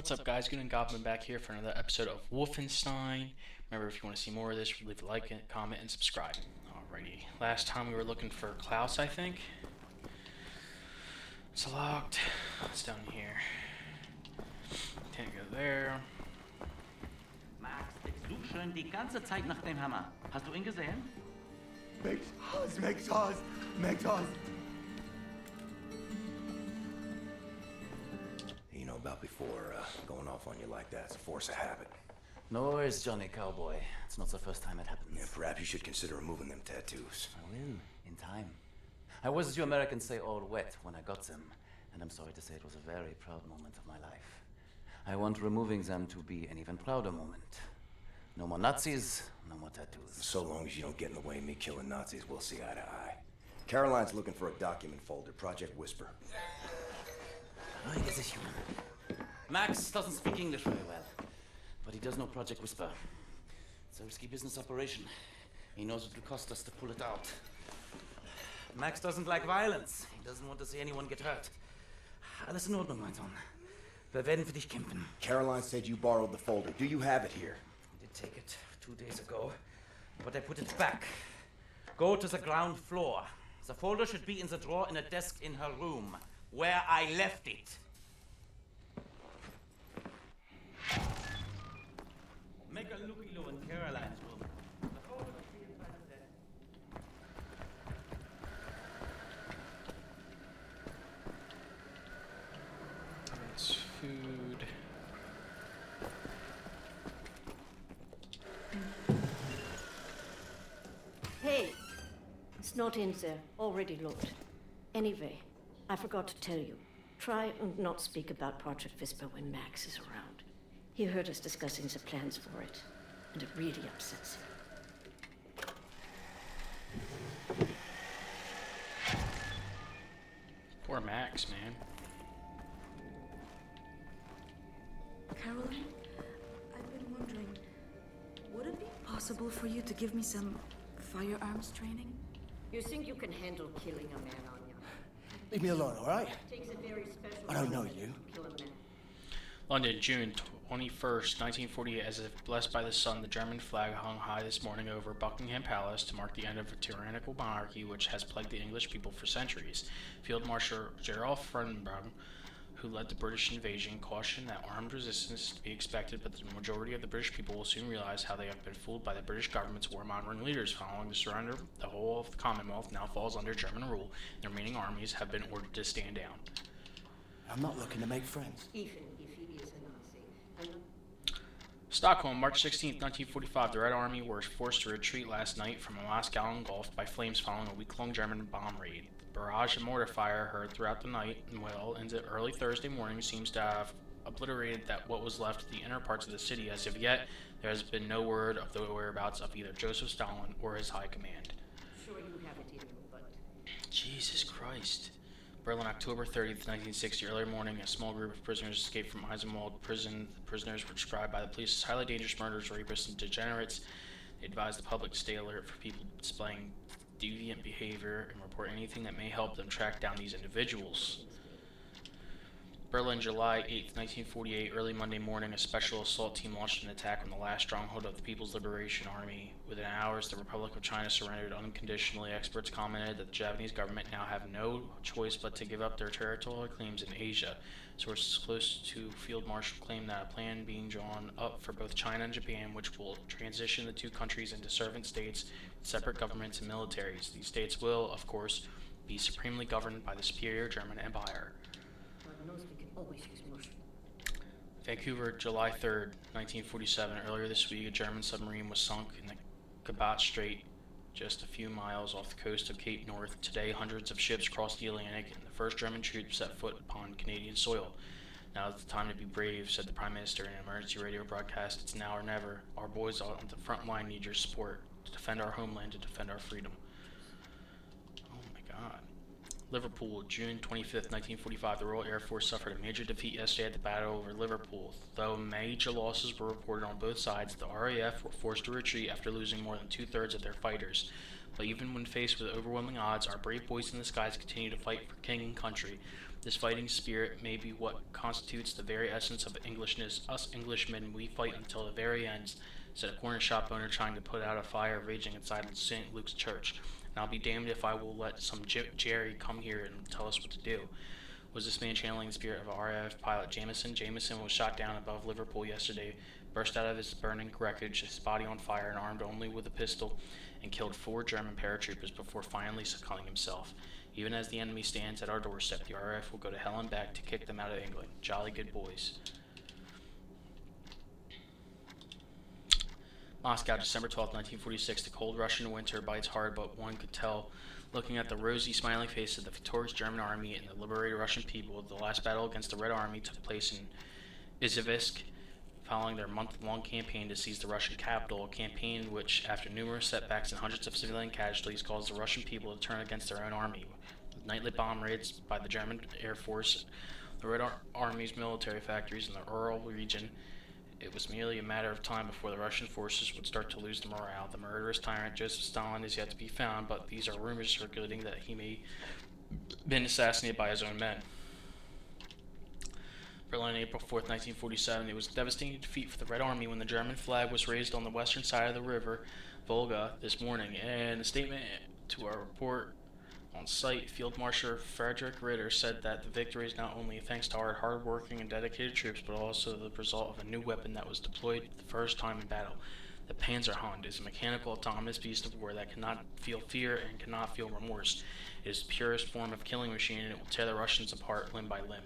What's up, guys? Good and Goblin back here for another episode of Wolfenstein. Remember, if you want to see more of this, leave a like, comment, and subscribe. Alrighty. Last time we were looking for Klaus, I think. It's locked. It's down here. Can't go there. Max, du schön die ganze Zeit nach dem Hammer. Hast du ihn gesehen? McToss. You know about before going off on you like that. It's a force of habit. No worries, Johnny Cowboy. It's not the first time it happens. Yeah, perhaps you should consider removing them tattoos. I will, in time. I was, as you Americans say, all wet when I got them. And I'm sorry to say it was a very proud moment of my life. I want removing them to be an even prouder moment. No more Nazis, no more tattoos. So long as you don't get in the way of me killing Nazis, we'll see eye to eye. Caroline's looking for a document folder, Project Whisper. Max doesn't speak English very well, but he does know Project Whisper. It's a risky business operation. He knows it will cost us to pull it out. Max doesn't like violence. He doesn't want to see anyone get hurt. Alles in Ordnung, mein Sohn. Wir werden für dich kämpfen. Caroline said you borrowed the folder. Do you have it here? I did take it 2 days ago, but I put it back. Go to the ground floor. The folder should be in the drawer in a desk in her room, where I left it. Make a looky-loo in Caroline's room. The folder should be inside the desk. It's food. Hey, it's not in there. Already looked. Anyway, I forgot to tell you. Try and not speak about Project Whisper when Max is around. He heard us discussing the plans for it, and it really upsets him. Poor Max, man. Caroline, I've been wondering, would it be possible for you to give me some firearms training? You think you can handle killing a man, Anya? Leave me alone, all right? Takes a very special I don't know person you. to kill a man. London, June 21st, 1948. As if blessed by the sun, the German flag hung high this morning over Buckingham Palace to mark the end of a tyrannical monarchy which has plagued the English people for centuries. Field Marshal Gerald Freudenberg, who led the British invasion, cautioned that armed resistance is to be expected, but the majority of the British people will soon realize how they have been fooled by the British government's warmongering leaders. Following the surrender, the whole of the Commonwealth now falls under German rule, and the remaining armies have been ordered to stand down. I'm not looking to make friends. Even if he is a Nazi. Stockholm, March 16, 1945. The Red Army were forced to retreat last night from Moscow engulfed by flames following a week-long German bomb raid. The barrage of mortar fire heard throughout the night and well into early Thursday morning seems to have obliterated what was left of the inner parts of the city. As of yet, there has been no word of the whereabouts of either Joseph Stalin or his high command. Sure you have it in you, but... Jesus Christ. Berlin, October 30th, 1960. Early morning, a small group of prisoners escaped from Eisenwald prison. The prisoners were described by the police as highly dangerous murderers, rapists, and degenerates. They advised the public to stay alert for people displaying deviant behavior and report anything that may help them track down these individuals. Berlin, July 8, 1948. Early Monday morning, a special assault team launched an attack on the last stronghold of the People's Liberation Army. Within hours, the Republic of China surrendered unconditionally. Experts commented that the Japanese government now have no choice but to give up their territorial claims in Asia. Sources close to Field Marshal claim that a plan being drawn up for both China and Japan, which will transition the two countries into servant states with separate governments and militaries. These states will, of course, be supremely governed by the superior German Empire. God knows we can always use mush. Vancouver, July 3rd, 1947. Earlier this week, a German submarine was sunk in the Kabat Strait, just a few miles off the coast of Cape North. Today, hundreds of ships crossed the Atlantic, and the first German troops set foot upon Canadian soil. Now is the time to be brave, said the Prime Minister in an emergency radio broadcast. It's now or never. Our boys on the front line need your support to defend our homeland, to defend our freedom. Oh my God. Liverpool, June 25th, 1945. The Royal Air Force suffered a major defeat yesterday at the battle over Liverpool. Though major losses were reported on both sides, the RAF were forced to retreat after losing more than two-thirds of their fighters. But even when faced with overwhelming odds, our brave boys in the skies continue to fight for king and country. This fighting spirit may be what constitutes the very essence of Englishness. Us Englishmen, we fight until the very end, said a corner shop owner trying to put out a fire raging inside St. Luke's church. And I'll be damned if I will let some Jerry come here and tell us what to do. Was this man channeling the spirit of RAF pilot Jameson? Jameson was shot down above Liverpool yesterday, burst out of his burning wreckage, his body on fire and armed only with a pistol, and killed 4 German paratroopers before finally succumbing himself. Even as the enemy stands at our doorstep, the RAF will go to hell and back to kick them out of England. Jolly good boys. Moscow, December 12, 1946. The cold Russian winter bites hard, but one could tell, looking at the rosy, smiling face of the victorious German army and the liberated Russian people, the last battle against the Red Army took place in Izhevsk, following their month-long campaign to seize the Russian capital, a campaign which, after numerous setbacks and hundreds of civilian casualties, caused the Russian people to turn against their own army. With nightly bomb raids by the German Air Force, the Red Army's military factories in the Ural region, it was merely a matter of time before the Russian forces would start to lose the morale. The murderous tyrant Joseph Stalin is yet to be found, but these are rumors circulating that he may have been assassinated by his own men. Berlin, April 4th, 1947. It was a devastating defeat for the Red Army when the German flag was raised on the western side of the river Volga this morning. In a statement to our report on site, Field Marshal Frederick Ritter said that the victory is not only thanks to our hard-working and dedicated troops, but also the result of a new weapon that was deployed for the first time in battle. The Panzerhund is a mechanical, autonomous beast of war that cannot feel fear and cannot feel remorse. It is the purest form of killing machine, and it will tear the Russians apart limb by limb.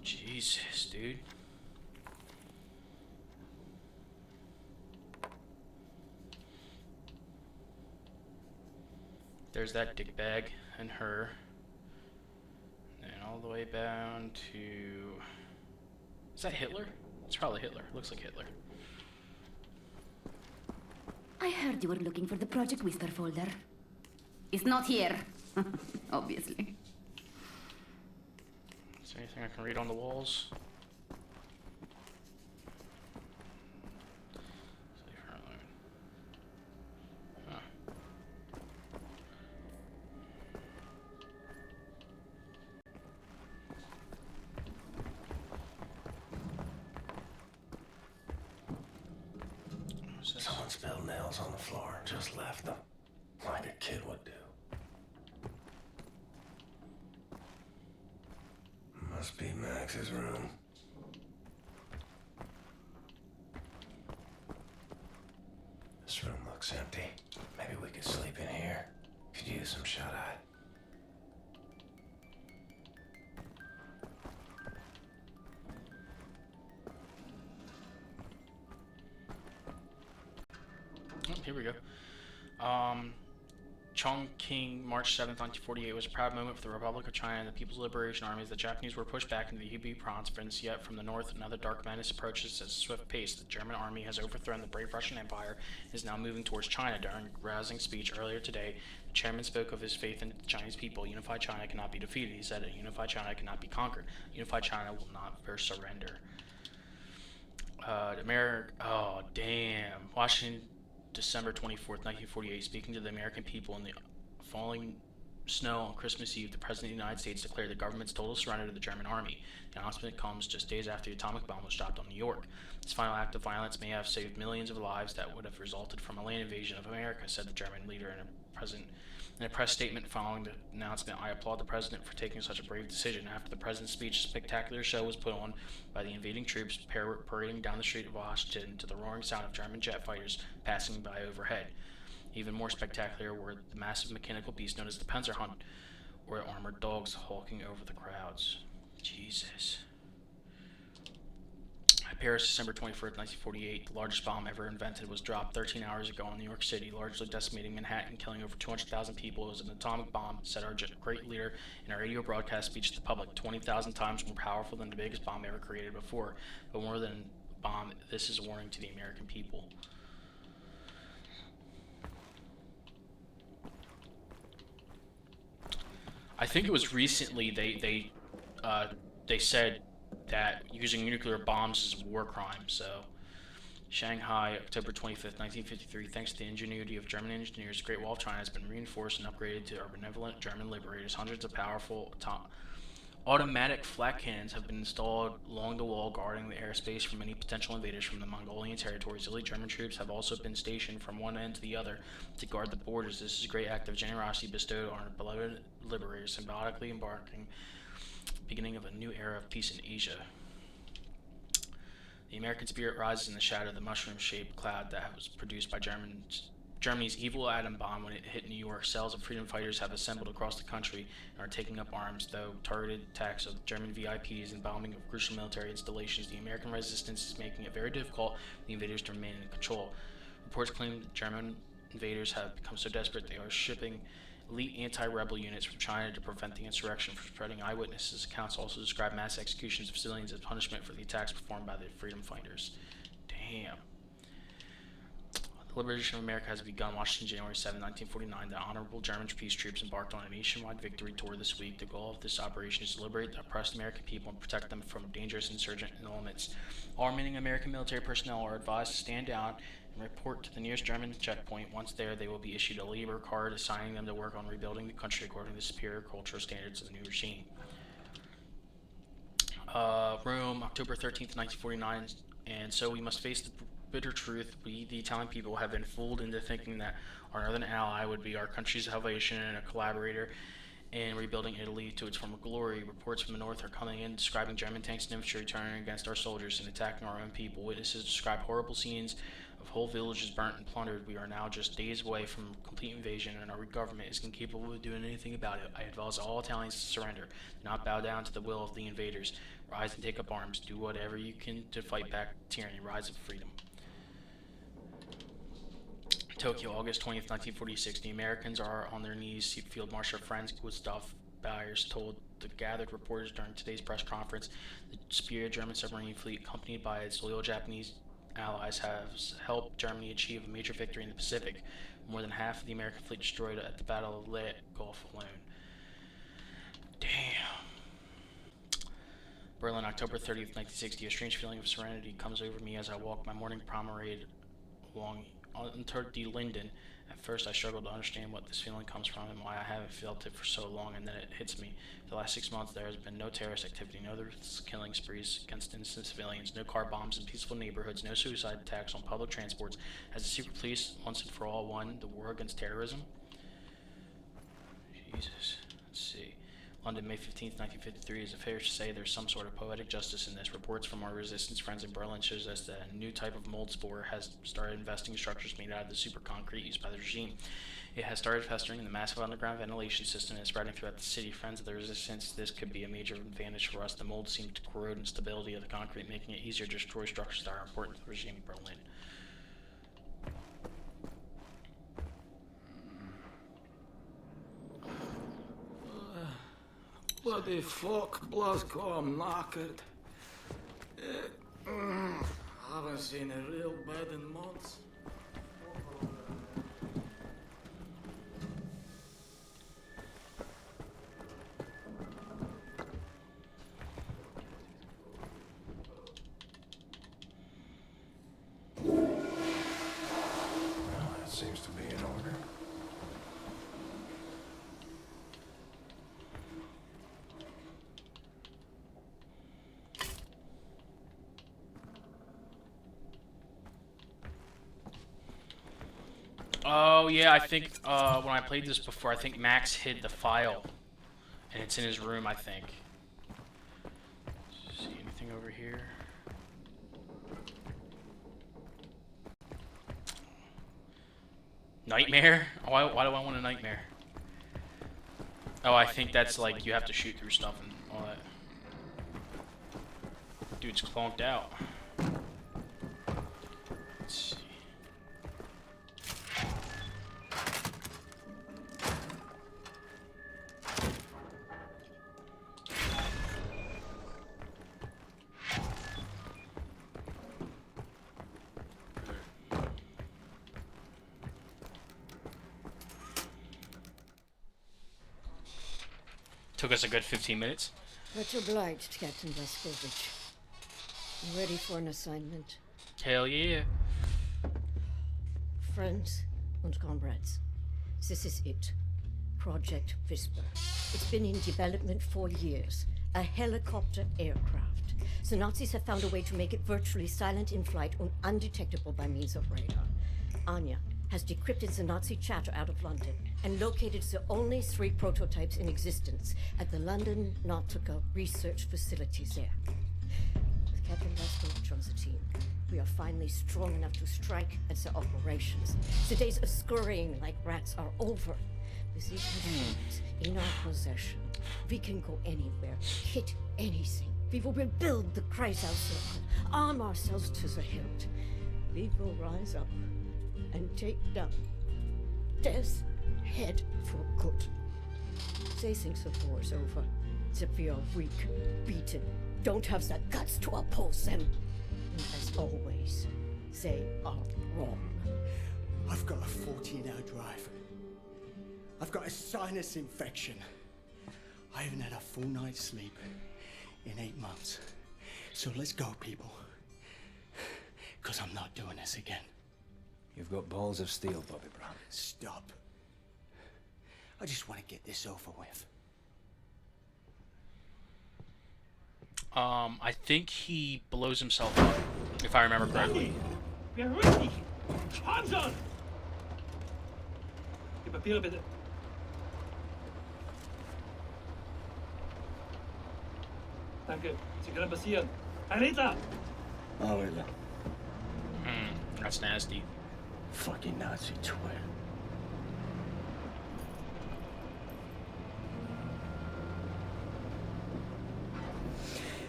Jesus, dude. There's that dickbag and her. And all the way down to... Is that Hitler? It's probably Hitler. Looks like Hitler. I heard you were looking for the Project Whisper folder. It's not here. Obviously. Is there anything I can read on the walls? Huh. Someone spilled nails on the floor and just left them. Like a kid would do. Must be Max's room. This room looks empty. Maybe we could sleep in here. Could use some shut-eye. Oh, here we go. Chongqing, March 7th, 1948 was a proud moment for the Republic of China and the People's Liberation Army as the Japanese were pushed back into the Hebei province, yet from the north another dark menace approaches at a swift pace. The German army has overthrown the brave Russian Empire and is now moving towards China. During a rousing speech earlier today, the chairman spoke of his faith in the Chinese people. Unified China cannot be defeated, he said. Unified China cannot be conquered. Unified China will not first surrender. Oh, damn. Washington, December 24th, 1948, speaking to the American people in the falling snow on Christmas Eve, the President of the United States declared the government's total surrender to the German army. The announcement comes just days after the atomic bomb was dropped on New York. This final act of violence may have saved millions of lives that would have resulted from a land invasion of America, said the German leader in a press statement following the announcement. I applaud the president for taking such a brave decision. After the president's speech, a spectacular show was put on by the invading troops parading down the street of Washington to the roaring sound of German jet fighters passing by overhead. Even more spectacular were the massive mechanical beasts known as the Panzerhund, or armored dogs hulking over the crowds. Jesus. Paris, December 21st, 1948. The largest bomb ever invented was dropped 13 hours ago in New York City, largely decimating Manhattan, killing over 200,000 people. It was an atomic bomb, said our great leader in a radio broadcast speech to the public. 20,000 times more powerful than the biggest bomb ever created before. But more than a bomb, this is a warning to the American people. I think it was recently they said that using nuclear bombs is a war crime, so Shanghai, October 25th, 1953. Thanks to the ingenuity of German engineers, the Great Wall of China has been reinforced and upgraded to our benevolent German liberators. Hundreds of powerful automatic flak cannons have been installed along the wall, guarding the airspace from any potential invaders from the Mongolian territories. Elite German troops have also been stationed from one end to the other to guard the borders. This is a great act of generosity bestowed on our beloved liberators, symbolically embarking beginning of a new era of peace in Asia. The American spirit rises in the shadow of the mushroom-shaped cloud that was produced by Germany's evil atom bomb when it hit New York. Cells of freedom fighters have assembled across the country and are taking up arms, though targeted attacks of German VIPs and bombing of crucial military installations. The American resistance is making it very difficult for the invaders to remain in control. Reports claim that German invaders have become so desperate they are shipping elite anti-rebel units from China to prevent the insurrection from spreading. Eyewitnesses' accounts also describe mass executions of civilians as punishment for the attacks performed by the freedom fighters. Damn. The liberation of America has begun. Washington, January 7, 1949. The honorable German peace troops embarked on a nationwide victory tour this week. The goal of this operation is to liberate the oppressed American people and protect them from dangerous insurgent elements. All remaining American military personnel are advised to stand down and report to the nearest German checkpoint. Once there, they will be issued a labor card assigning them to work on rebuilding the country according to the superior cultural standards of the new regime. Rome, October 13th, 1949. And so we must face the bitter truth. We, the Italian people, have been fooled into thinking that our northern ally would be our country's salvation and a collaborator in rebuilding Italy to its former glory. Reports from the north are coming in describing German tanks and infantry turning against our soldiers and attacking our own people. Witnesses describe horrible scenes of whole villages burnt and plundered. We are now just days away from complete invasion, and our government is incapable of doing anything about it. I advise all Italians to surrender, do not bow down to the will of the invaders. Rise and take up arms. Do whatever you can to fight back tyranny. Rise of freedom. Tokyo, August 20th, 1946. The Americans are on their knees. Field Marshal Franz Gustav Byers told the gathered reporters during today's press conference the superior German submarine fleet, accompanied by its loyal Japanese allies, has helped Germany achieve a major victory in the Pacific. More than half of the American fleet destroyed at the Battle of Leyte Gulf alone. Damn. Berlin, October 30th, 1960. A strange feeling of serenity comes over me as I walk my morning promenade along Unter die Linden. At first, I struggled to understand what this feeling comes from and why I haven't felt it for so long, and then it hits me. For the last 6 months, there has been no terrorist activity, no killing sprees against innocent civilians, no car bombs in peaceful neighborhoods, no suicide attacks on public transports. Has the secret police once and for all won the war against terrorism? Jesus. Let's see. London, May 15th, 1953. Is it fair to say there's some sort of poetic justice in this? Reports from our resistance friends in Berlin shows us that a new type of mold spore has started investing in structures made out of the super concrete used by the regime. It has started festering in the massive underground ventilation system and is spreading throughout the city. Friends of the resistance, this could be a major advantage for us. The mold seems to corrode the stability of the concrete, making it easier to destroy structures that are important to the regime in Berlin. What the fuck, Blasco, I'm knackered. Haven't seen a real bed in months. That seems to be in order. Oh yeah, I think when I played this before, I think Max hid the file, and it's in his room, I think. See anything over here? Nightmare? Why do I want a nightmare? Oh, I think that's like you have to shoot through stuff and all that. Dude's clonked out. Let's see. Took us a good 15 minutes. Much obliged, Captain Vaskovich. You ready for an assignment? Hell yeah. Friends and comrades, this is it. Project Whisper. It's been in development for years. A helicopter aircraft. The Nazis have found a way to make it virtually silent in flight and undetectable by means of radar. Anya has decrypted the Nazi chatter out of London and located the only 3 prototypes in existence at the London Nautica research facilities there. With Captain Laskovich on the team, we are finally strong enough to strike at the operations. The days of scurrying like rats are over. With these machines in our possession, we can go anywhere, hit anything. We will rebuild the Kreisau Circle, arm ourselves to the hilt. We will rise up and take down Death's Head for good. They think the war is over, that we are weak, beaten, don't have the guts to oppose them. And as always, they are wrong. I've got a 14-hour drive. I've got a sinus infection. I haven't had a full night's sleep in 8 months. So let's go, people. Because I'm not doing this again. You've got balls of steel, Bobby Brown. Stop. I just want to get this over with. I think he blows himself up, if I remember correctly. Wir hören dich! Sponsor! Die Papiere bitte. Danke, Sie können passieren. Herr Ritter! Oh, Hitler. That's nasty. Fucking Nazi twit.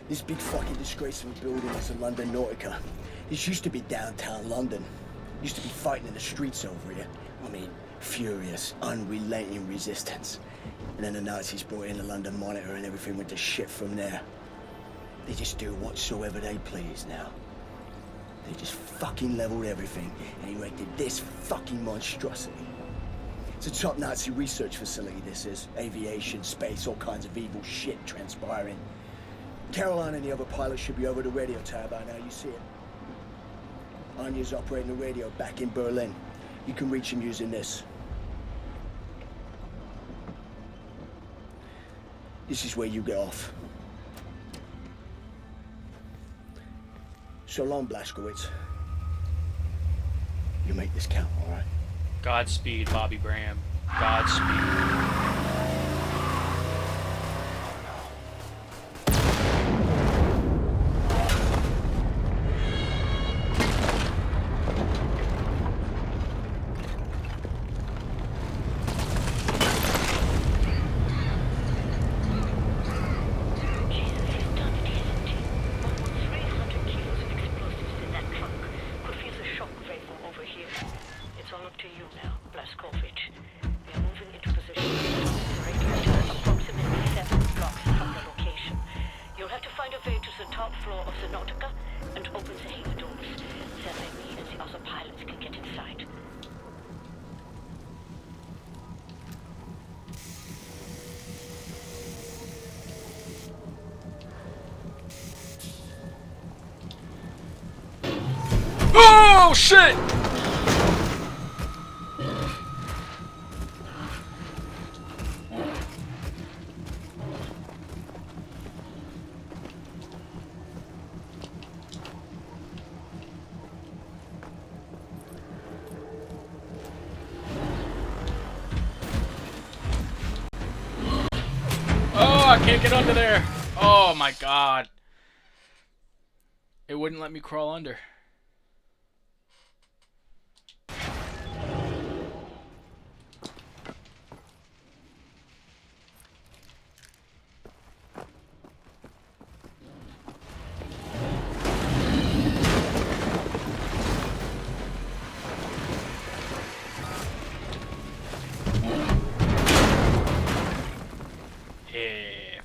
This big fucking disgrace of a building is the London Nautica. This used to be downtown London. Used to be fighting in the streets over here. I mean, furious, unrelenting resistance. And then the Nazis brought in the London Monitor and everything went to shit from there. They just do whatsoever they please now. They just fucking leveled everything and erected this fucking monstrosity. It's a top Nazi research facility, this is. Aviation, space, all kinds of evil shit transpiring. Caroline and the other pilots should be over the radio tower by now, you see it. Anya's operating the radio back in Berlin. You can reach him using this. This is where you get off. So long, Blazkowicz. You make this count, all right? Godspeed, Bobby Bram. Godspeed. Oh shit! Oh, I can't get under there. Oh my god. It wouldn't let me crawl under.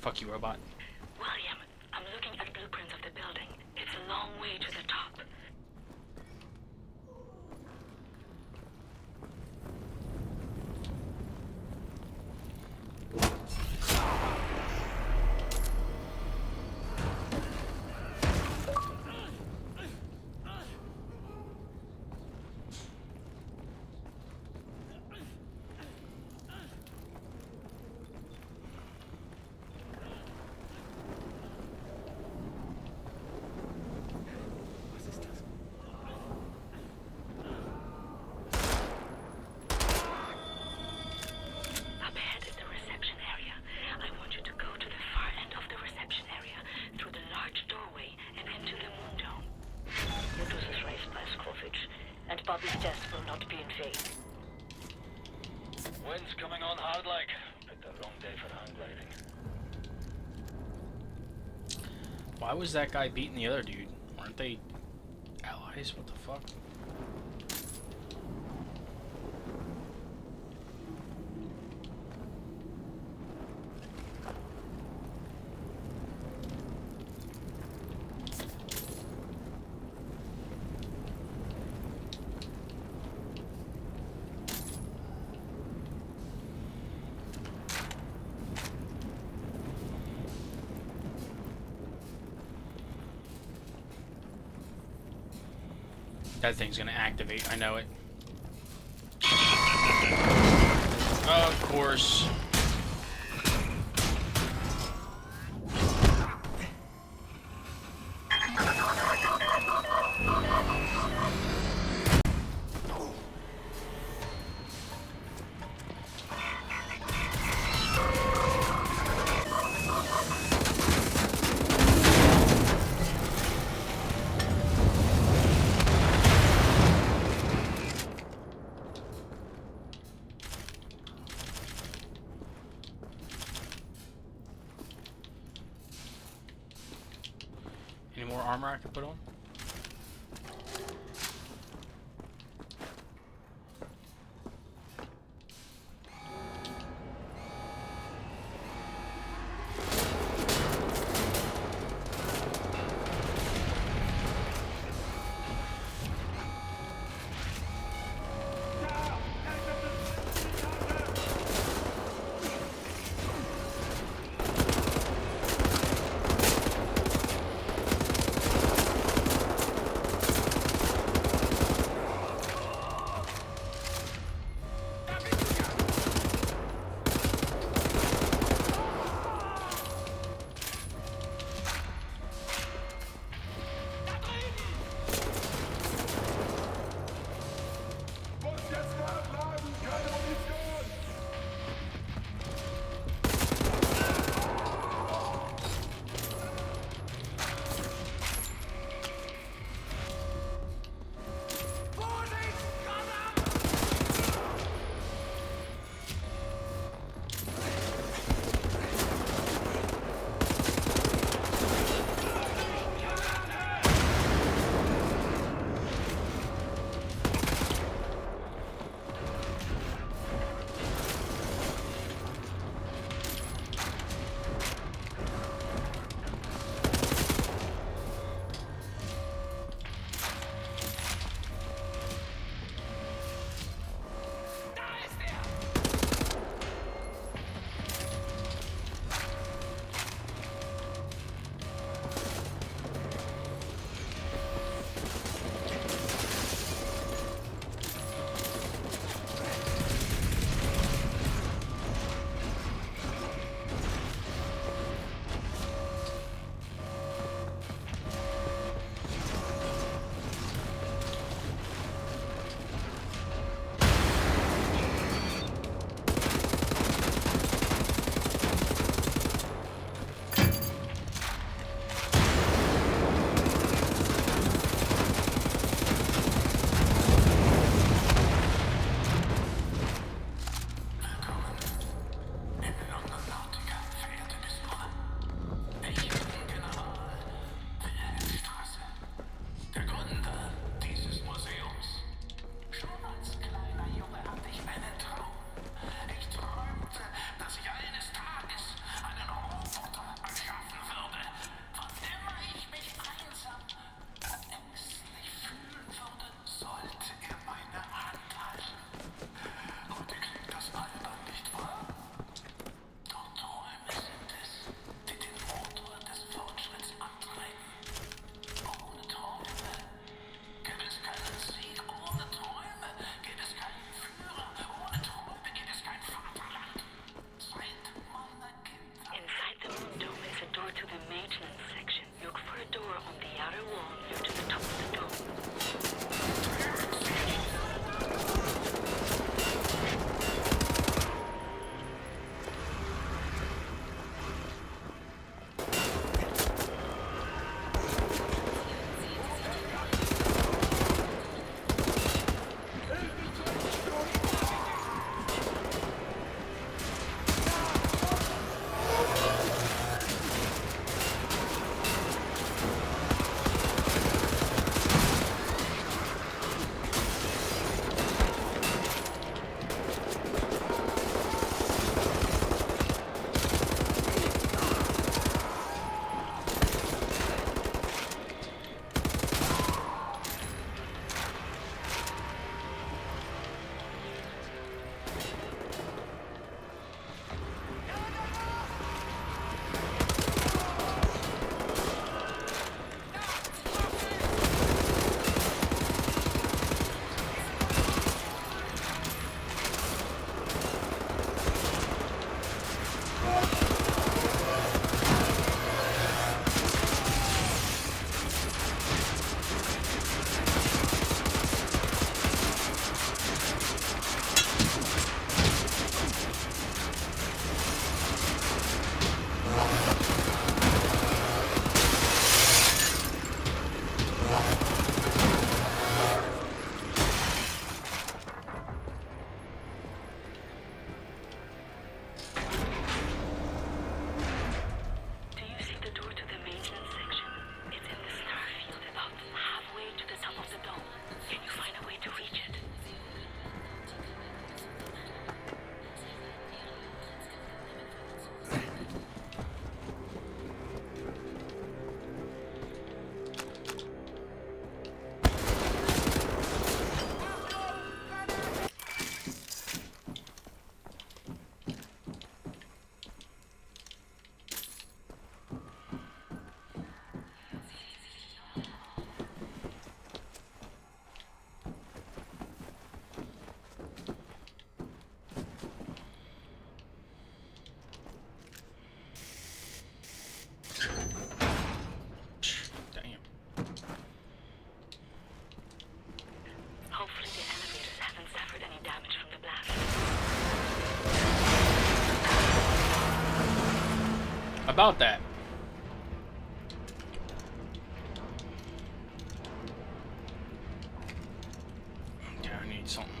Fuck you, robot. William, I'm looking at blueprints of the building. It's a long way to the top. Why was that guy beating the other dude? Aren't they allies? What the fuck? That thing's gonna activate, I know it. Of course. Any more armor I can put on? about that. Okay, I need something.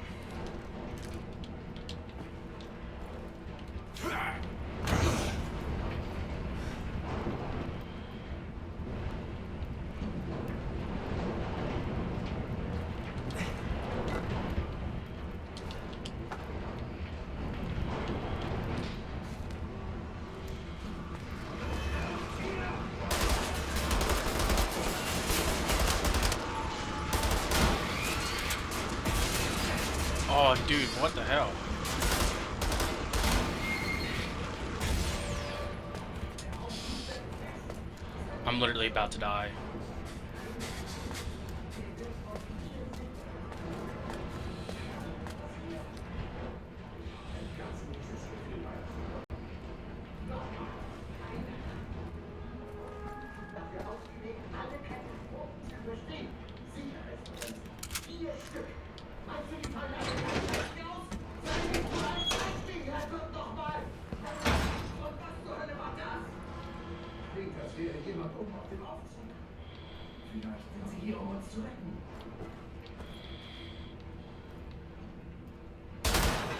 Oh, dude, what the hell? I'm literally about to die.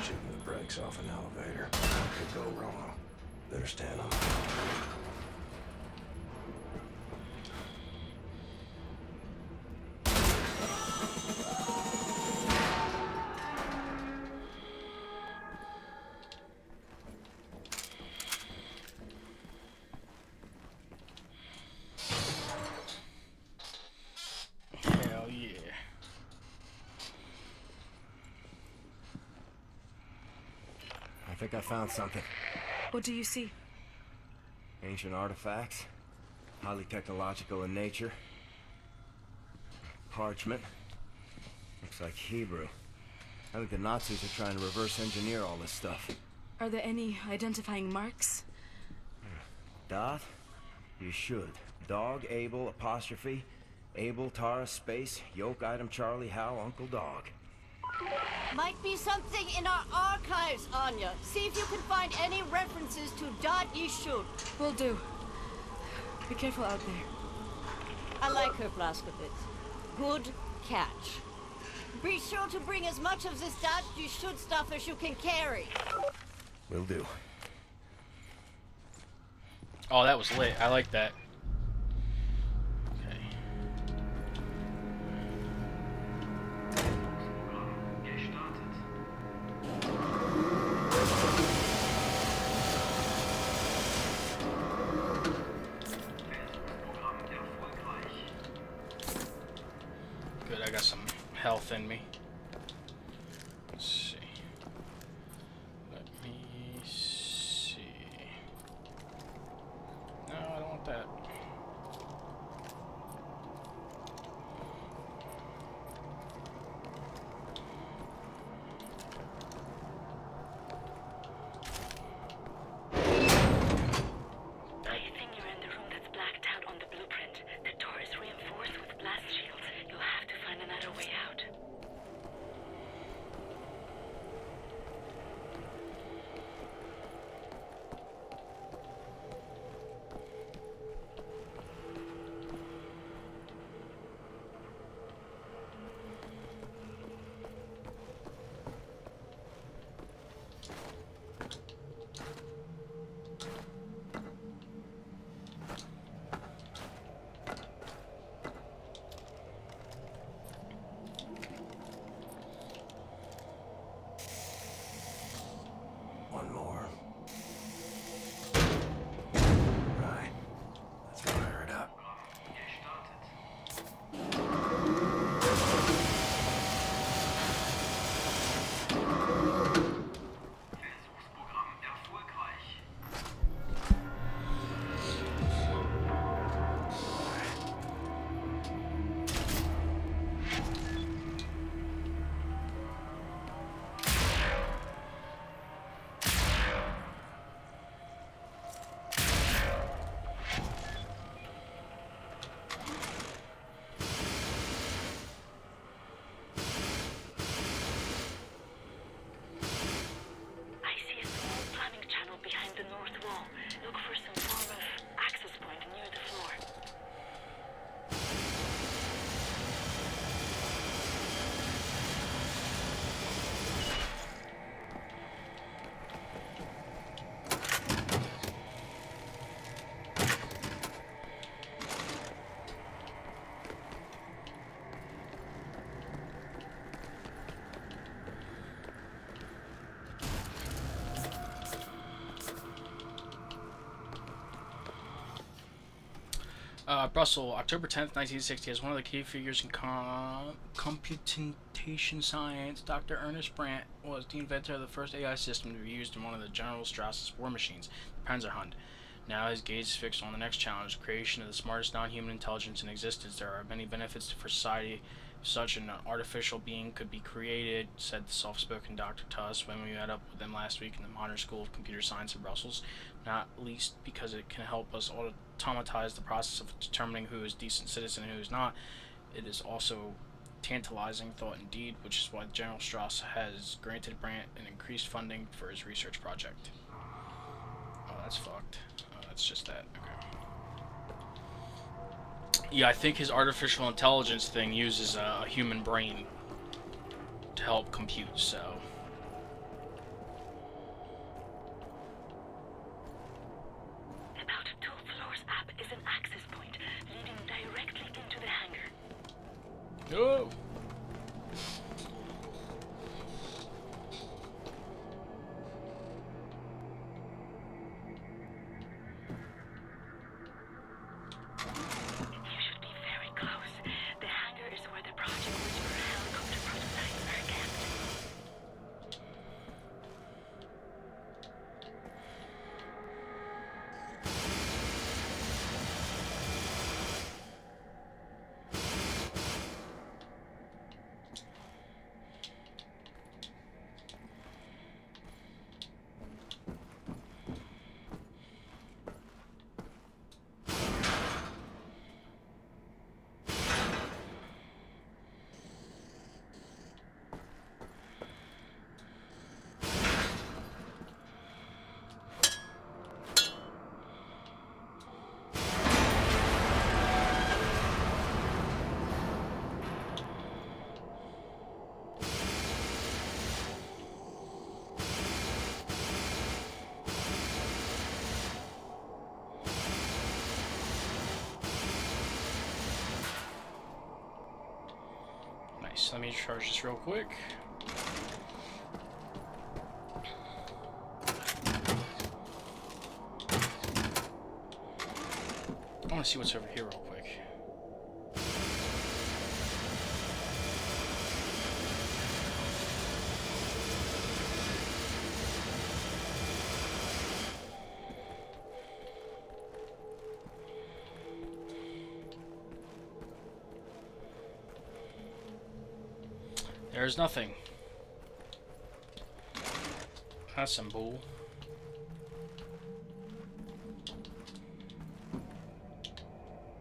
Shooting the brakes off an elevator. Could go wrong. Better stand on. Hell yeah. I think I found something. What do you see? Ancient artifacts. Highly technological in nature. Parchment. Looks like Hebrew. I think the Nazis are trying to reverse engineer all this stuff. Are there any identifying marks? Dot? You should. Dog, Abel, apostrophe. Abel, Tara, space, yoke, item, Charlie, Hal, Uncle Dog. Might be something in our archives, Anya. See if you can find any references to Dot Yishud. Will do. Be careful out there. I like her, Blaskovitz. Good catch. Be sure to bring as much of this Dot Yishud stuff as you can carry. Will do. Oh, that was lit. I like that. Okay. Good, I got some health in me. Let's see. Let me see. No, I don't want that. I think you're in the room that's blacked out on the blueprint. The door is reinforced with blast shields. You'll have to find another way out. Brussels, October 10th, 1960, as one of the key figures in computation science, Dr. Ernest Brandt was the inventor of the first AI system to be used in one of the General Strauss's war machines, the Panzerhund. Now his gaze is fixed on the next challenge, the creation of the smartest non-human intelligence in existence. There are many benefits for society if such an artificial being could be created, said the soft-spoken Dr. Tuss when we met up with him last week in the Modern School of Computer Science in Brussels, not least because it can help us automatize the process of determining who is a decent citizen and who is not. It is also tantalizing thought indeed, which is why General Strauss has granted Brandt an increased funding for his research project. Oh, that's fucked. That's just that. Okay. Yeah, I think his artificial intelligence thing uses a human brain to help compute, so... About 2 floors up is an access point leading directly into the hangar. Oh! You should be very close. The hangar is where the Project Whisper helicopter prototypes are kept. Nice, let me charge this real quick. I want to see what's over here real quick. There's nothing. That's some bull.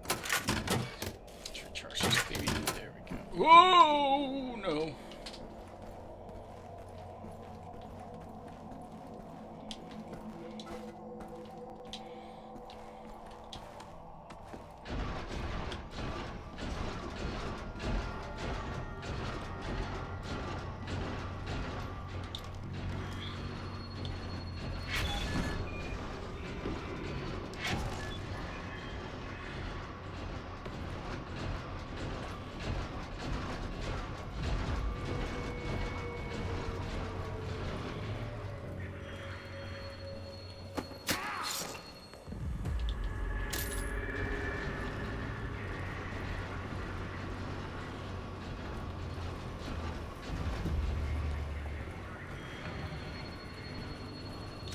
Let's recharge this baby. There we go. Whoa! No.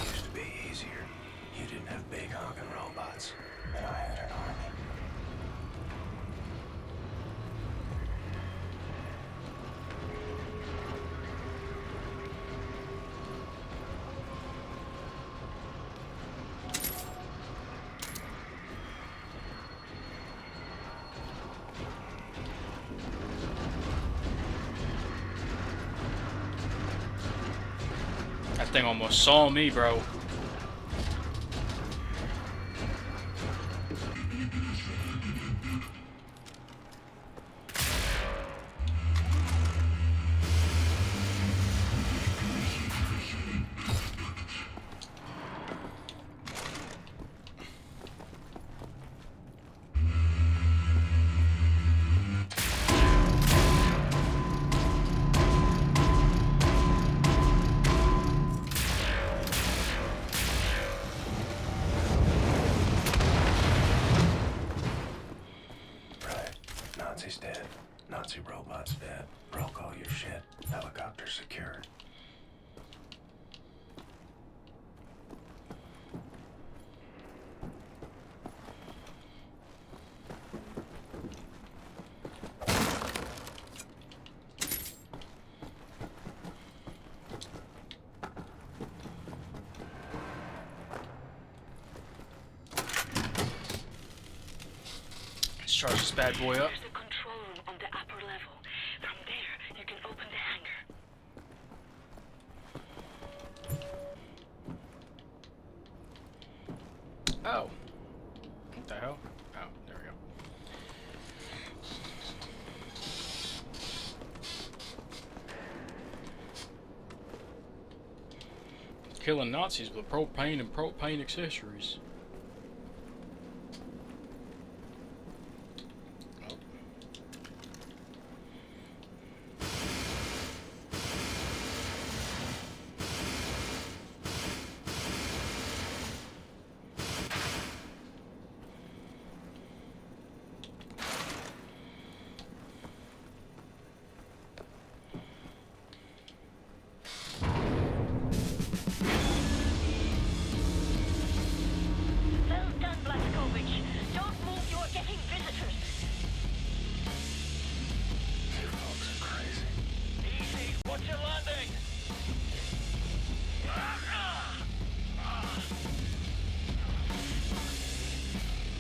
Used to be easier. You didn't have big honking robots, and I had an army. That thing almost saw me, bro. Nazi's dead. Nazi robot's dead. Broke all your shit. Helicopter secured. Let's charge this bad boy up. There's a control room on the upper level. From there, you can open the hangar. Oh. What the hell? Oh, there we go. Killing Nazis with propane and propane accessories. Well done, Blazkowicz. Don't move, you're getting visitors. You folks are crazy. Easy, watch your landing.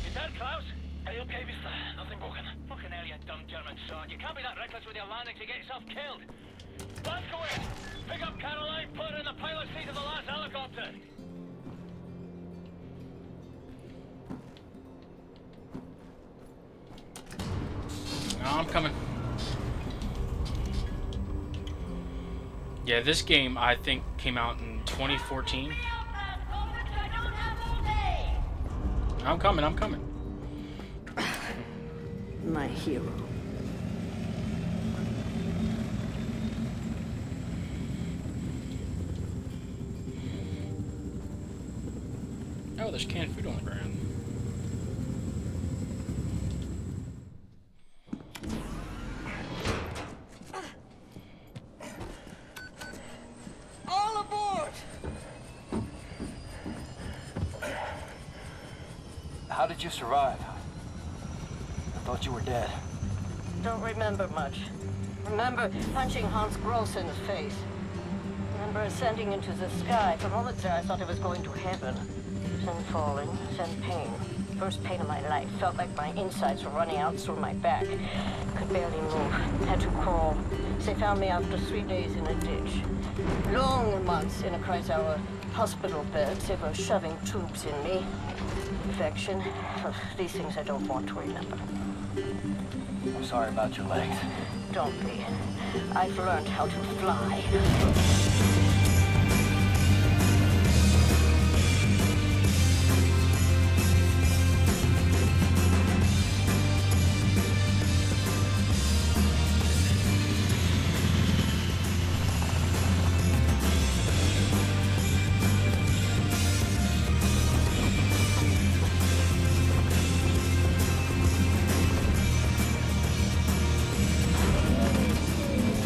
You dead, Klaus? Are you okay, mister? Nothing broken. Fucking hell, you dumb German sod. You can't be that reckless with your landings, you get yourself killed. Blazkowicz, pick up Caroline, put her in the pilot seat of the last helicopter. No, I'm coming. Yeah, this game I think came out in 2014. I'm coming, I'm coming. My hero. Oh, there's canned food on the ground. All aboard! How did you survive? I thought you were dead. Don't remember much. Remember punching Hans Gross in the face. Remember ascending into the sky. For moments there I thought I was going to heaven. Then falling, then pain. First pain of my life. Felt like my insides were running out through my back. Could barely move. Had to crawl. They found me after 3 days in a ditch. Long months in a Kreisauer hospital bed. They were shoving tubes in me. Infection. These things I don't want to remember. I'm sorry about your legs. Don't be. I've learned how to fly.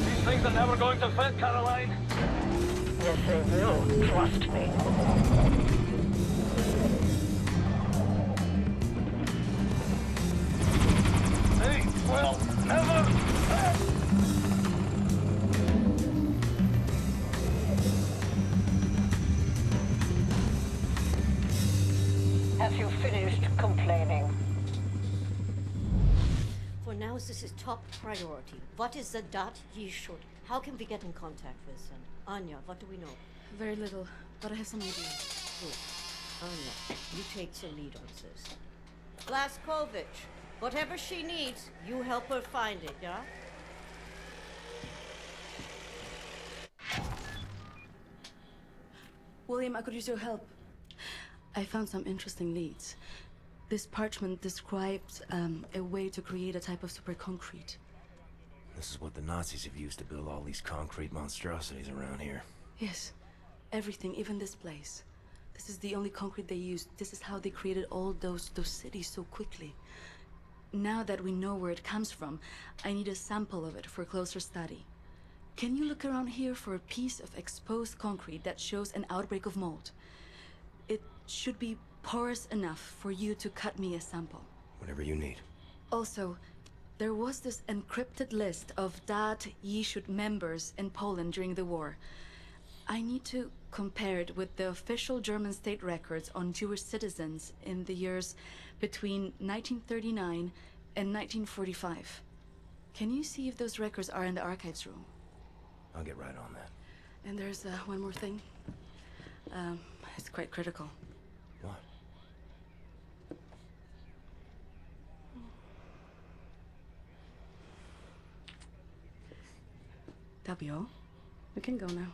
These things are never going to fit, Caroline. Yes, they will. Trust me. They will never fit. Have you finished complaining? For now, this is top priority. What is the dot ye should? How can we get in contact with them? Anya, what do we know? Very little, but I have some ideas. Good. Anya, you take the lead on this. Blazkowicz, whatever she needs, you help her find it, yeah? William, I could use your help. I found some interesting leads. This parchment describes a way to create a type of super concrete. This is what the Nazis have used to build all these concrete monstrosities around here. Yes, everything, even this place. This is the only concrete they used. This is how they created all those cities so quickly. Now that we know where it comes from, I need a sample of it for closer study. Can you look around here for a piece of exposed concrete that shows an outbreak of mold? It should be porous enough for you to cut me a sample. Whatever you need. Also, there was this encrypted list of Dat Yishud members in Poland during the war. I need to compare it with the official German state records on Jewish citizens in the years between 1939 and 1945. Can you see if those records are in the archives room? I'll get right on that. And there's one more thing. It's quite critical. What? W, we can go now.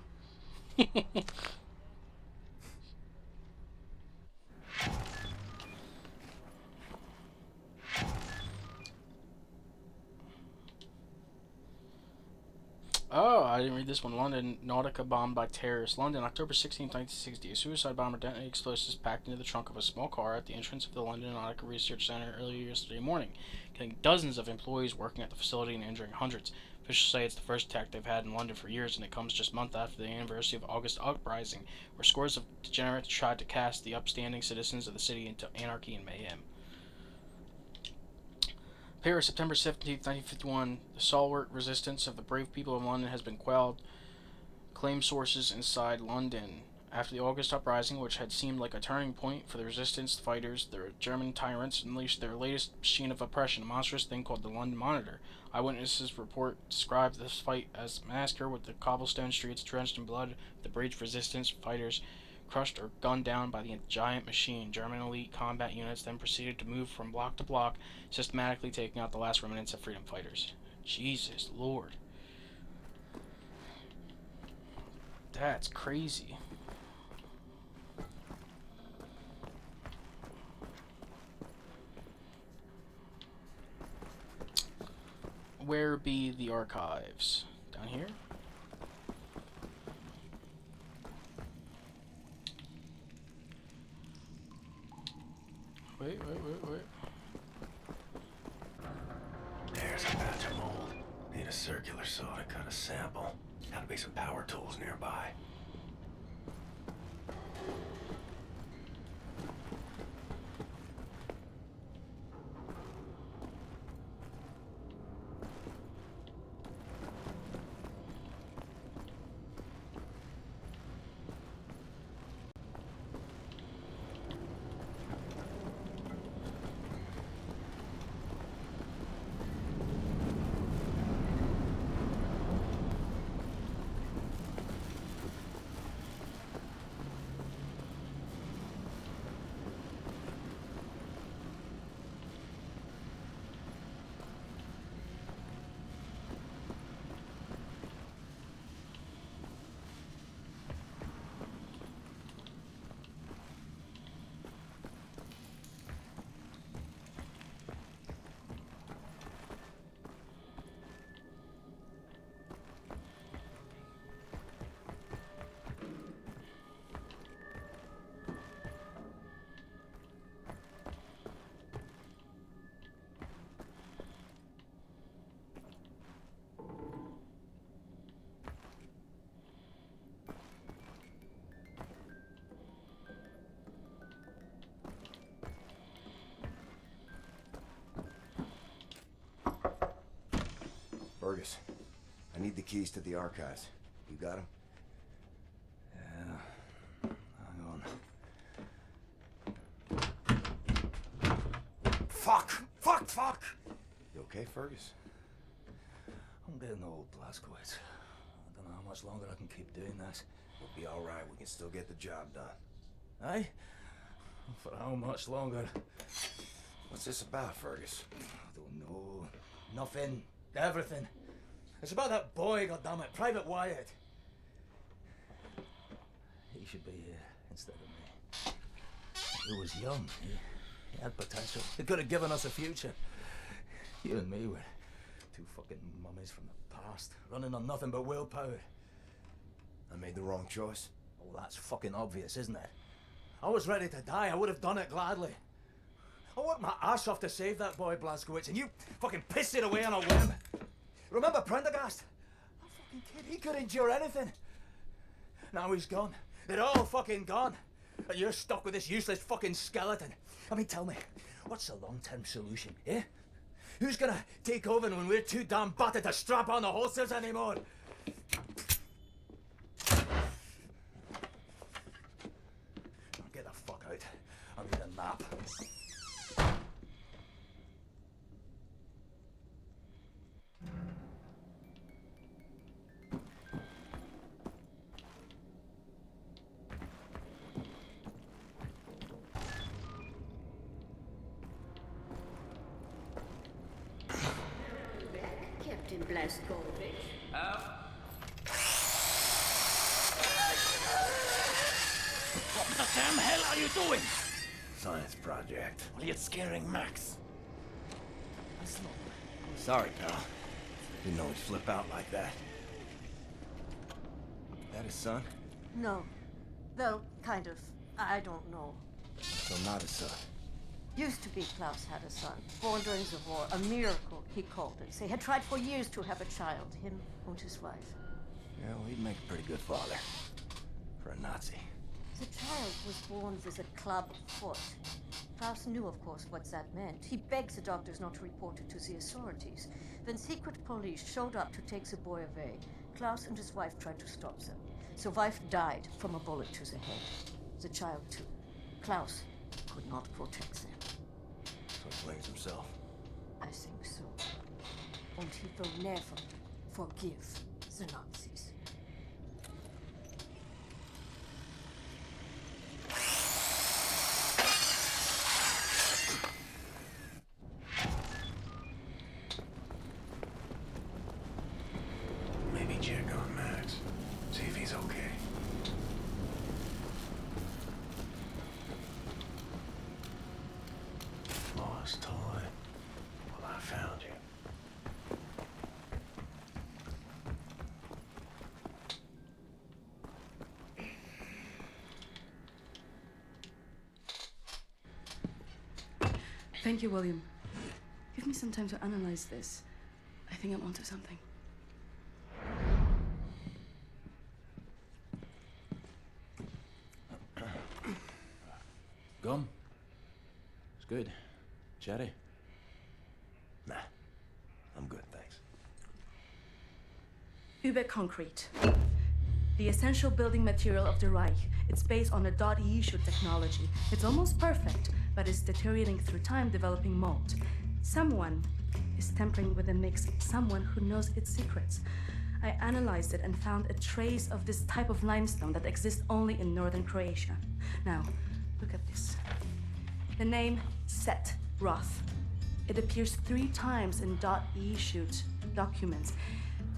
Oh, I didn't read this one. London, Nautica bombed by terrorists. London, October 16, 1960. A suicide bomber detonated explosives packed into the trunk of a small car at the entrance of the London Nautica Research Center earlier yesterday morning, killing dozens of employees working at the facility and injuring hundreds. Officials say it's the first attack they've had in London for years, and it comes just months after the anniversary of August uprising, where scores of degenerates tried to cast the upstanding citizens of the city into anarchy and mayhem. Paris, September 17, 1951. The stalwart resistance of the brave people of London has been quelled, claim sources inside London. After the August uprising, which had seemed like a turning point for the resistance fighters, the German tyrants unleashed their latest machine of oppression, a monstrous thing called the London Monitor. Eyewitnesses report described this fight as a massacre, with the cobblestone streets drenched in blood, the brave resistance fighters crushed or gunned down by the giant machine. German elite combat units then proceeded to move from block to block, systematically taking out the last remnants of freedom fighters. Jesus Lord. That's crazy. Where be the archives? Down here? Wait. There's a batch of mold. Need a circular saw to cut a sample. Gotta be some power tools nearby. Fergus, I need the keys to the archives. You got them? Yeah. Hang on. Fuck! You okay, Fergus? I'm getting old, Blazkowicz. I don't know how much longer I can keep doing this. We'll be all right. We can still get the job done. Aye? For how much longer? What's this about, Fergus? I don't know. Nothing. Everything. It's about that boy, goddammit, Private Wyatt. He should be here instead of me. He was young. He had potential. He could have given us a future. You and me were two fucking mummies from the past, running on nothing but willpower. I made the wrong choice. Oh, that's fucking obvious, isn't it? I was ready to die. I would have done it gladly. I worked my ass off to save that boy, Blazkowicz, and you fucking pissed it away on a whim. Remember Prendergast? That fucking kid, he could endure anything. Now he's gone. They're all fucking gone. And you're stuck with this useless fucking skeleton. I mean, tell me, what's the long-term solution, eh? Who's gonna take over when we're too damn battered to strap on the holsters anymore? Get the fuck out. I need a nap. Captain Blazkowicz. What the damn hell are you doing? Science project. Well, you're scaring Max. Sorry, pal. Didn't know he'd flip out like that. That his son? No. Well, kind of. I don't know. So not his son. Used to be Klaus had a son, born during the war. A miracle, he called it. They had tried for years to have a child, him and his wife. Yeah, well, he'd make a pretty good father. For a Nazi. The child was born with a club foot. Klaus knew, of course, what that meant. He begged the doctors not to report it to the authorities. When secret police showed up to take the boy away, Klaus and his wife tried to stop them. The wife died from a bullet to the head. The child, too. Klaus could not protect them. So he blames himself. I think so. And he will never forgive the Nazis. Maybe check on Max. See if he's okay. Lost toy. Well, I found you. Thank you, William. Give me some time to analyze this. I think I'm onto something. Gum? It's good. Cherry? Nah. I'm good, thanks. Uber concrete. The essential building material of the Reich. It's based on a .E shoot technology. It's almost perfect, but it's deteriorating through time, developing mold. Someone is tampering with the mix, someone who knows its secrets. I analyzed it and found a trace of this type of limestone that exists only in northern Croatia. Now, look at this. The name Set Roth. It appears 3 times in .E shoot documents.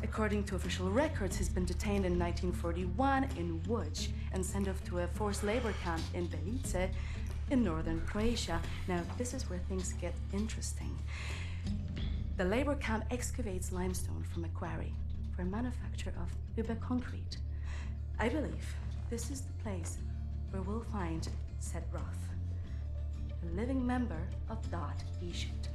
According to official records, he's been detained in 1941 in Łódź and sent off to a forced labor camp in Belice in northern Croatia. Now, this is where things get interesting. The labor camp excavates limestone from a quarry for manufacture of Uber concrete. I believe this is the place where we'll find Set Roth, a living member of .E shoot.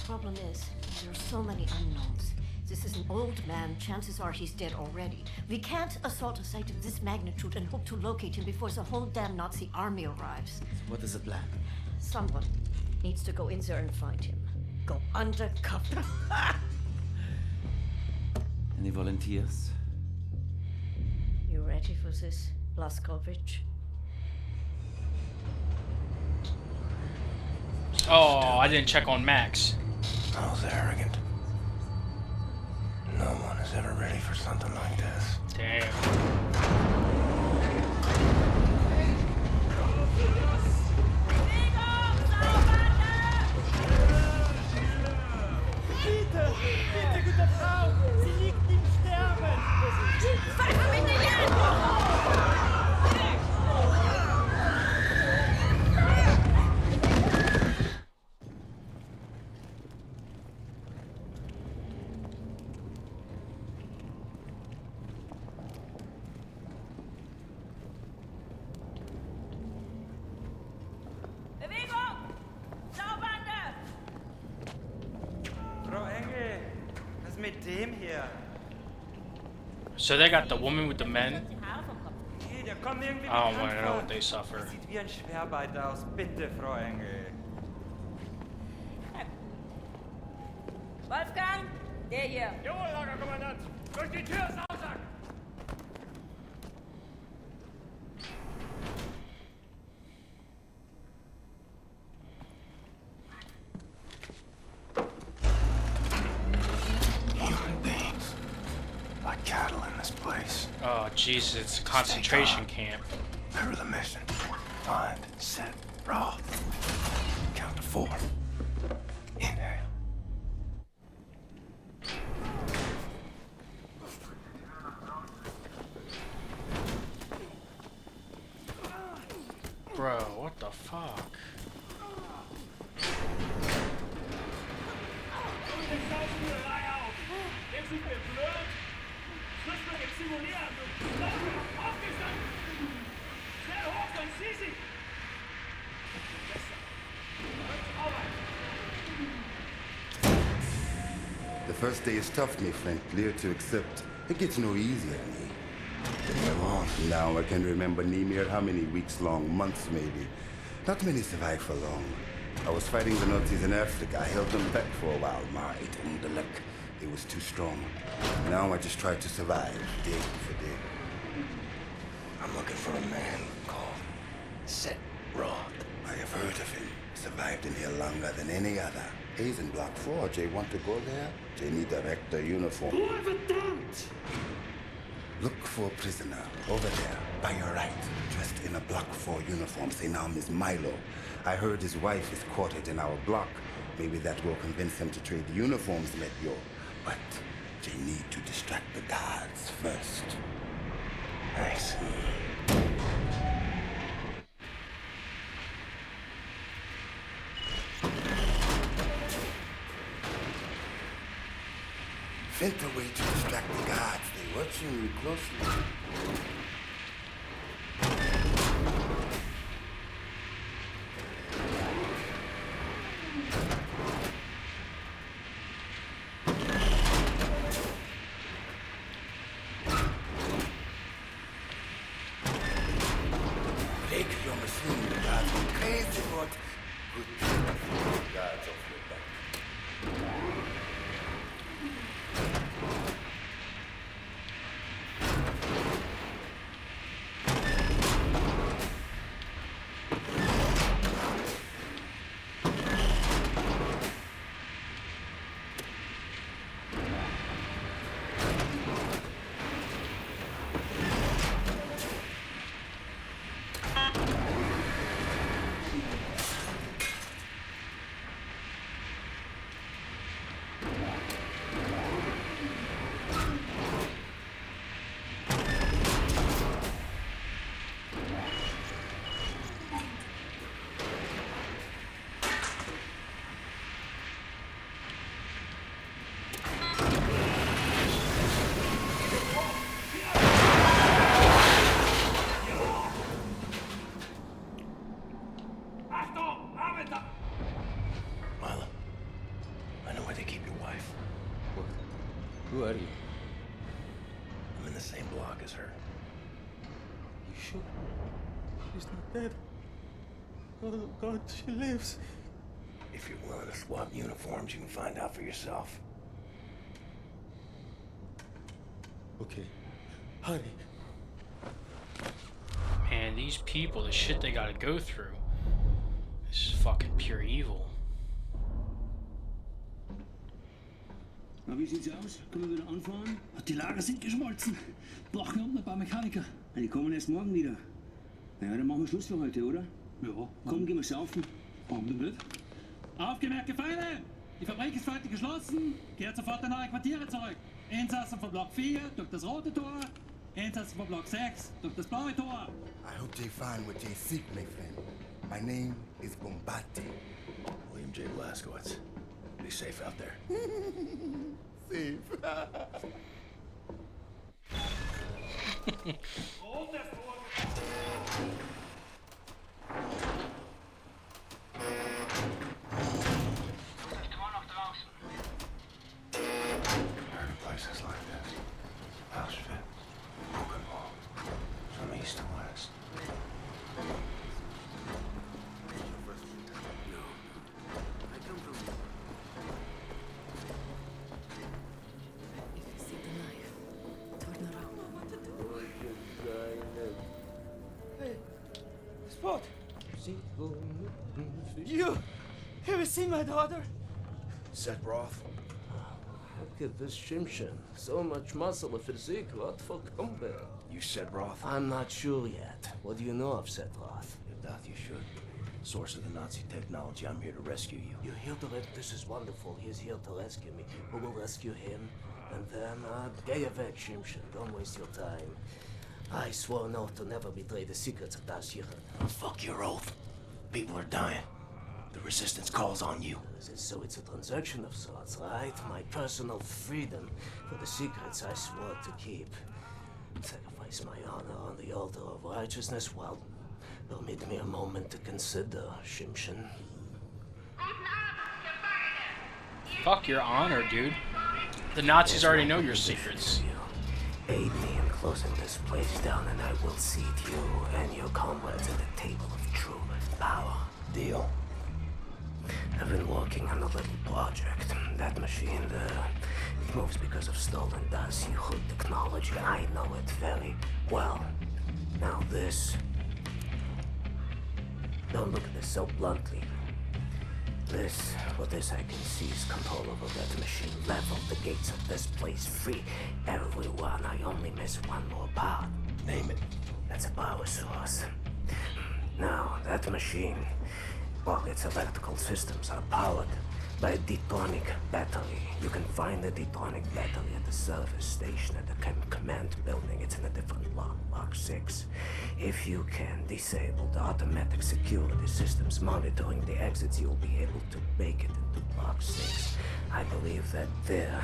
Problem is, there are so many unknowns. This is an old man. Chances are he's dead already. We can't assault a site of this magnitude and hope to locate him before the whole damn Nazi army arrives. What is the plan? Someone needs to go in there and find him. Go undercover. Any volunteers? You ready for this, Blazkowicz? Oh, I didn't check on Max. I was arrogant. No one is ever ready for something like this. Damn. Bitte! Bitte, gute Frau! Sie liegt im Sterben! Bewegung! ist mit dem hier? So they got the woman with the men. Nee, der kommt irgendwie I don't want bekannt to know vor. what they suffer. Das sieht wie ein Schwerbeiter aus. Bitte, Frau Engel. Wolfgang, der hier. Jawohl, Lagerkommandant. Durch die Tür, Sausack! Human beings. Like cattle in this place. Oh Jesus, it's a concentration camp. Remember the mission. Find, set, Roth. Count to 4. Inhale. Bro, what the fuck? The first day is tough, my friend, clear to accept. It gets no easier, me. Now I can remember near how many weeks long, months maybe. Not many survive for long. I was fighting the Nazis in Africa. I held them back for a while, it underluck. It was too strong. Now I just try to survive, day for day. I'm looking for a man called Set Roth. I have heard of him. Survived in here longer than any other. He's in Block 4. Jay want to go there? Jay need direct the uniform. Look for a prisoner over there, by your right, dressed in a Block 4 uniform. Say name is Milo. I heard his wife is quartered in our block. Maybe that will convince him to trade the uniforms, let yo. But they need to distract the guards first. Nice. Find a way to distract the guards. They're watching you closely. Break your machine, the guards go crazy, but good thing the guards off your back. Milo, I know where they keep your wife. Who are you? I'm in the same block as her. You sure? She's not dead. Oh God, she lives. If you're willing to swap uniforms, you can find out for yourself. Okay. Hurry. Man, these people, the shit they gotta go through. This is fucking pure evil. Na, wie sieht's aus? Können wir wieder anfahren? Die Lager sind geschmolzen. Brauchen unten ein paar Mechaniker. Die kommen erst morgen wieder. Naja, dann machen wir Schluss für heute, oder? Ja. Komm, gehen wir saufen. Warum denn nicht? Aufgemerkte Feinde! Die Fabrik ist für heute geschlossen. Kehrt sofort in eure Quartiere zurück. Insassen von Block 4 durch das rote Tor. Insassen von Block 6 durch das blaue Tor. I hope they find what they seek, my friend. My name is Bombati. William J. Blazkowicz. Be safe out there. Safe. What? You ever seen my daughter? Set Roth? Look at this Shimshin. So much muscle and physique. What for combat? You said Roth? I'm not sure yet. What do you know of Set Roth? If that you should. Source of the Nazi technology. I'm here to rescue you. You're here to this is wonderful. He's here to rescue me. We will rescue him. And then, get your vet, Shimshin. Don't waste your time. I swore an oath to never betray the secrets of Das Yichud. Fuck your oath. People are dying. The resistance calls on you. So it's a transaction of sorts, right? My personal freedom for the secrets I swore to keep. Sacrifice my honor on the altar of righteousness? Well, permit me a moment to consider, Shimshin. Fuck your honor, dude. The Nazis already know your secrets. Aid me in closing this place down, and I will seat you and your comrades at the table of true power. Deal. I've been working on a little project. That machine there, it moves because of stolen Das Yichud technology. I know it very well. Now this... Don't look at this so bluntly. This I can seize control over that machine, level the gates of this place free. Everyone, I only miss one more part. Name it. That's a power source. Now, that machine, well, its electrical systems are powered by a detonic battery. You can find the detonic battery at the service station at the command building. It's in a different block, Block 6. If you can disable the automatic security systems monitoring the exits, you'll be able to make it into Block 6. I believe that there,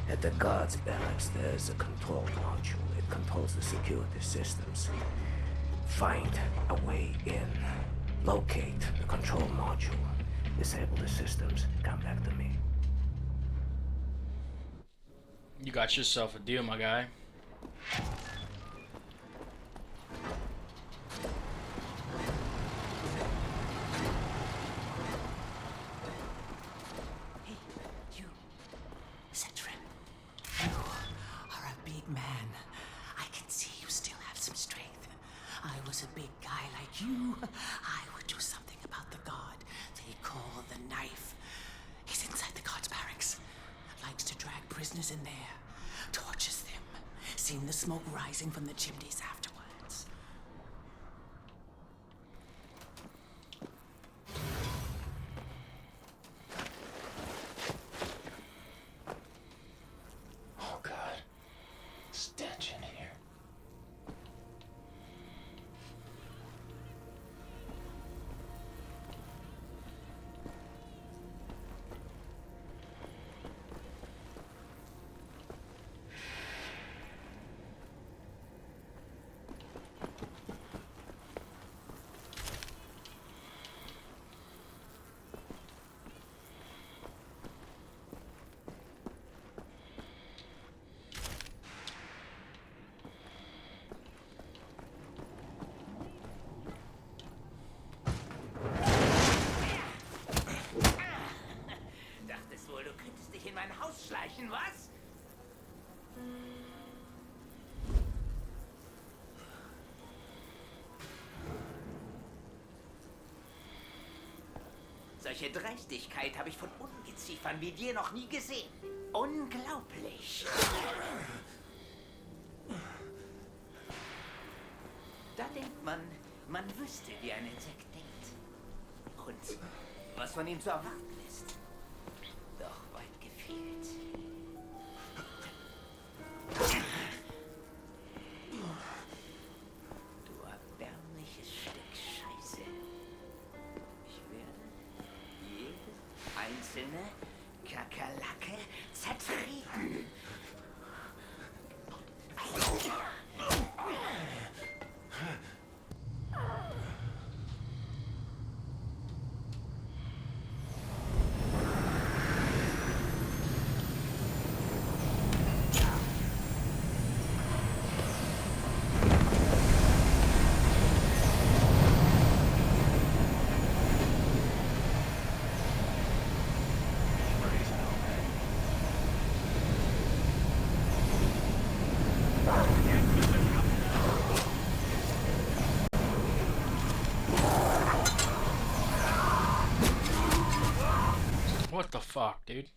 at the guards barracks, there's a control module. It controls the security systems. Find a way in. Locate the control module. Disable the systems. Come back to me. You got yourself a deal, my guy. Hey, you. Citrin. You are a big man. I can see you still have some strength. I was a big guy like you. I would do something about the guard they call the Knife. He's inside the guard's barracks. Likes to drag prisoners in there. Tortures them. Seen the smoke rising from the chimneys afterwards. Oh, God. Stench in here. Dachtest wohl, du könntest dich in mein Haus schleichen, was? Solche Dreistigkeit habe ich von Ungeziefern wie dir noch nie gesehen. Unglaublich. Da denkt man, man wüsste, wie ein Insekt denkt. Und was von ihm zu erwarten ist. Doch weit gefehlt. Du erbärmliches Stück Scheiße. Ich werde jede einzelne Kakerlake zertreten. fuck, dude?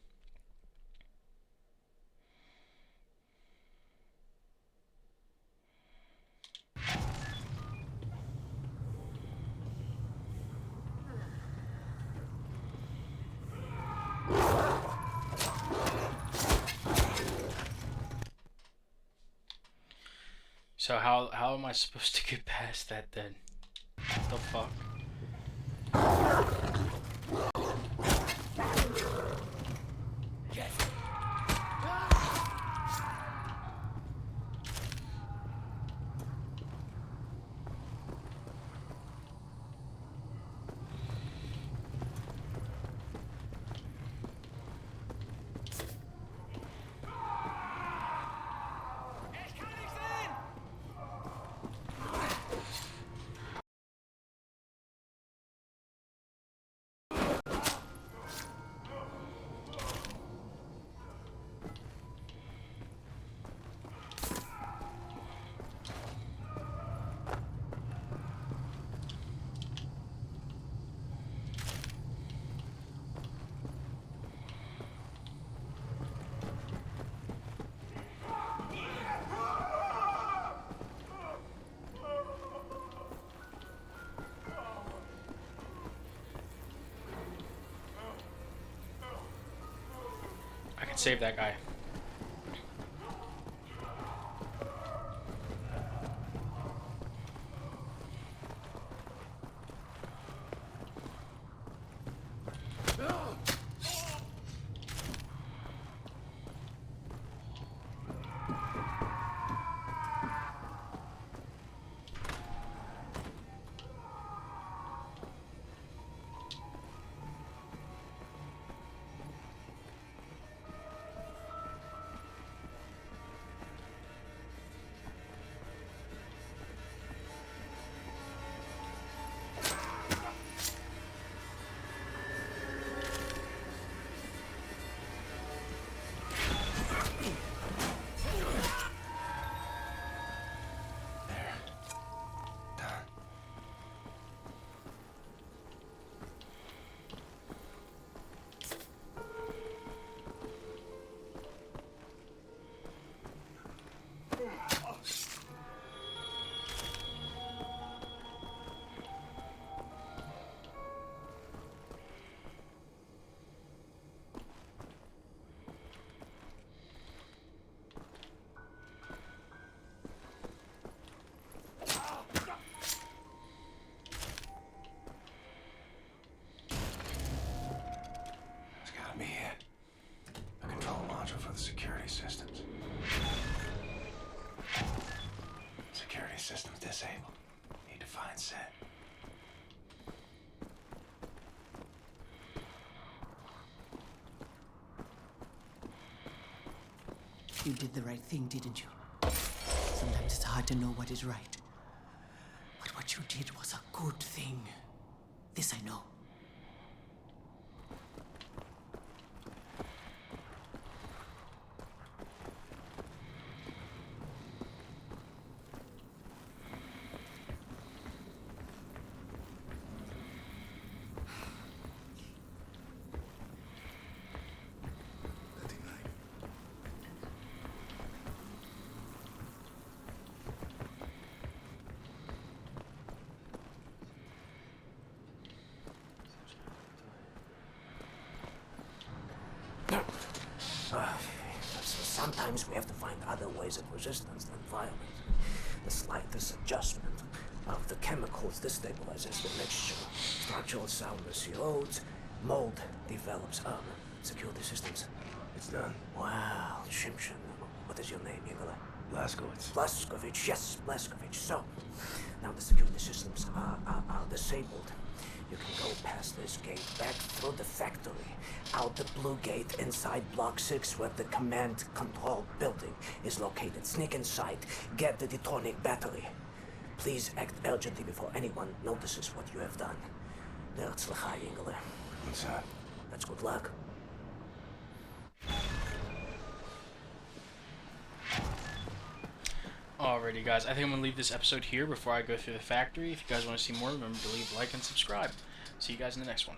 So how am I supposed to get past that then? What the fuck? I can save that guy. System's disabled. Need to find Set. You did the right thing, didn't you? Sometimes it's hard to know what is right. But what you did was a good thing. This I know. Sometimes we have to find other ways of resistance than violence. The slightest adjustment of the chemicals destabilizes the mixture. Structural soundness erodes, mold develops. Secure the systems. It's done. Wow, Shimshin. What is your name, Igor? Blazkowicz. Blazkowicz, yes, Blazkowicz. So, now the security systems are disabled. You can go past this gate, back through the factory, out the blue gate inside Block 6 where the command control building is located. Sneak inside, get the detonic battery. Please act urgently before anyone notices what you have done. Nerzlachai, Ingele. What's that? That's good luck. Alrighty guys, I think I'm going to leave this episode here before I go through the factory. If you guys want to see more, remember to leave a like and subscribe. See you guys in the next one.